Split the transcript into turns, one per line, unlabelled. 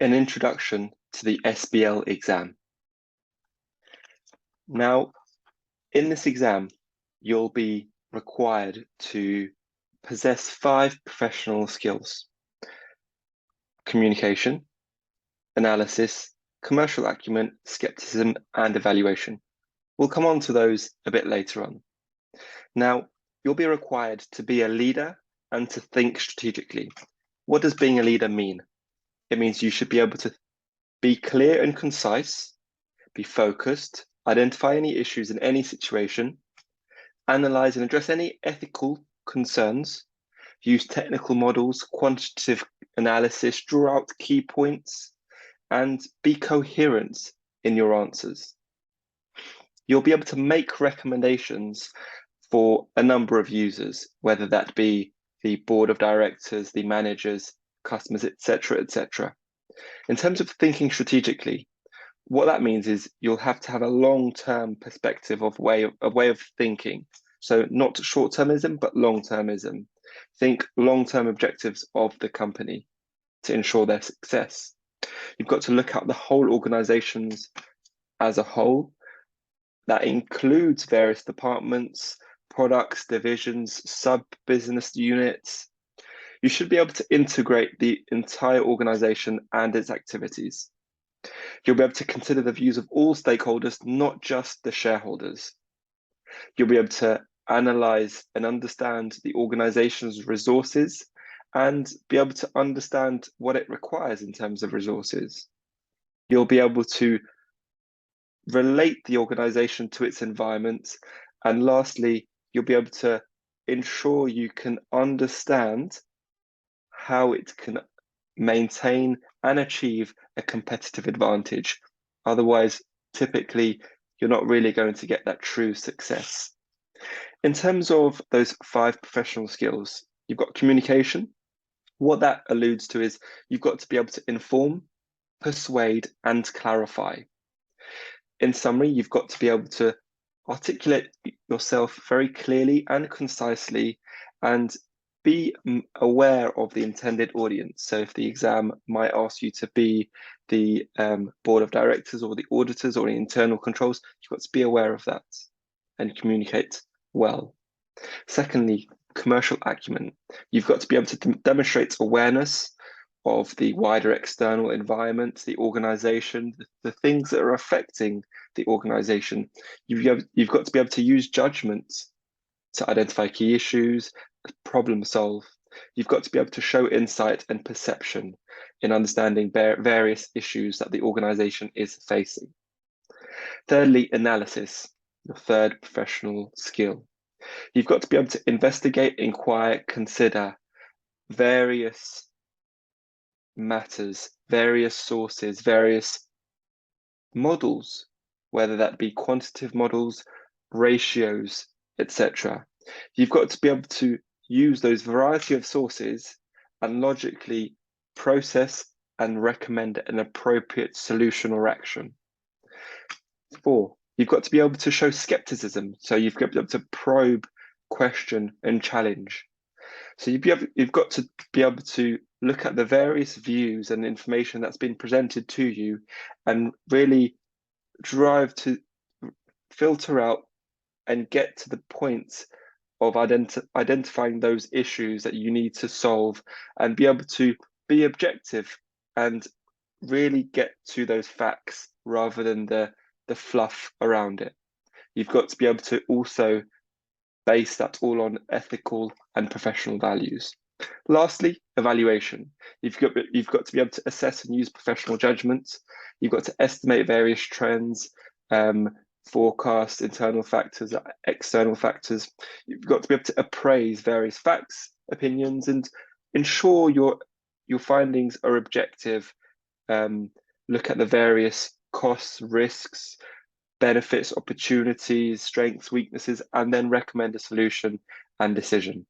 an introduction to the SBL exam. Now, in this exam, you'll be required to possess 5 professional skills: communication, analysis, commercial acumen, skepticism, and evaluation. We'll come on to those a bit later on. Now, you'll be required to be a leader and to think strategically. What does being a leader mean? It means you should be able to be clear and concise, be focused, identify any issues in any situation, analyze and address any ethical concerns, use technical models, quantitative analysis, draw out key points, and be coherent in your answers. You'll be able to make recommendations for a number of users, whether that be the board of directors, the managers, customers, etc., etc. In terms of thinking strategically, what that means is you'll have to have a long-term perspective of way of thinking. So not short-termism, but long-termism. Think long-term objectives of the company to ensure their success. You've got to look at the whole organizations as a whole. That includes various departments, products, divisions, sub-business units. You should be able to integrate the entire organization and its activities. You'll be able to consider the views of all stakeholders, not just the shareholders. You'll be able to analyze and understand the organization's resources and be able to understand what it requires in terms of resources. You'll be able to relate the organization to its environment. And lastly, you'll be able to ensure you can understand how it can maintain and achieve a competitive advantage. Otherwise, typically, you're not really going to get that true success. In terms of those 5 professional skills, you've got communication. What that alludes to is you've got to be able to inform, persuade, and clarify. In summary, you've got to be able to articulate yourself very clearly and concisely and be aware of the intended audience. So if the exam might ask you to be the board of directors or the auditors or the internal controls, you've got to be aware of that and communicate well. Secondly, commercial acumen. You've got to be able to demonstrate awareness of the wider external environment, the organization, the things that are affecting the organization. You've got to be able to use judgment to identify key issues, problem solve. You've got to be able to show insight and perception in understanding various issues that the organization is facing. Thirdly, analysis, your 3rd professional skill. You've got to be able to investigate, inquire, consider various matters, various sources, various models, whether that be quantitative models, ratios, etc. You've got to be able to use those variety of sources and logically process and recommend an appropriate solution or action. 4, you've got to be able to show skepticism. So you've got to be able to probe, question, and challenge. So you've got to be able to look at the various views and information that's been presented to you and really drive to filter out and get to the point of identifying those issues that you need to solve and be able to be objective and really get to those facts rather than the fluff around it. You've got to be able to also base that all on ethical and professional values. Lastly, evaluation. You've got to be able to assess and use professional judgment. You've got to estimate various trends, forecast internal factors, external factors. You've got to be able to appraise various facts, opinions, and ensure your findings are objective. Look at the various costs, risks, benefits, opportunities, strengths, weaknesses, and then recommend a solution and decision.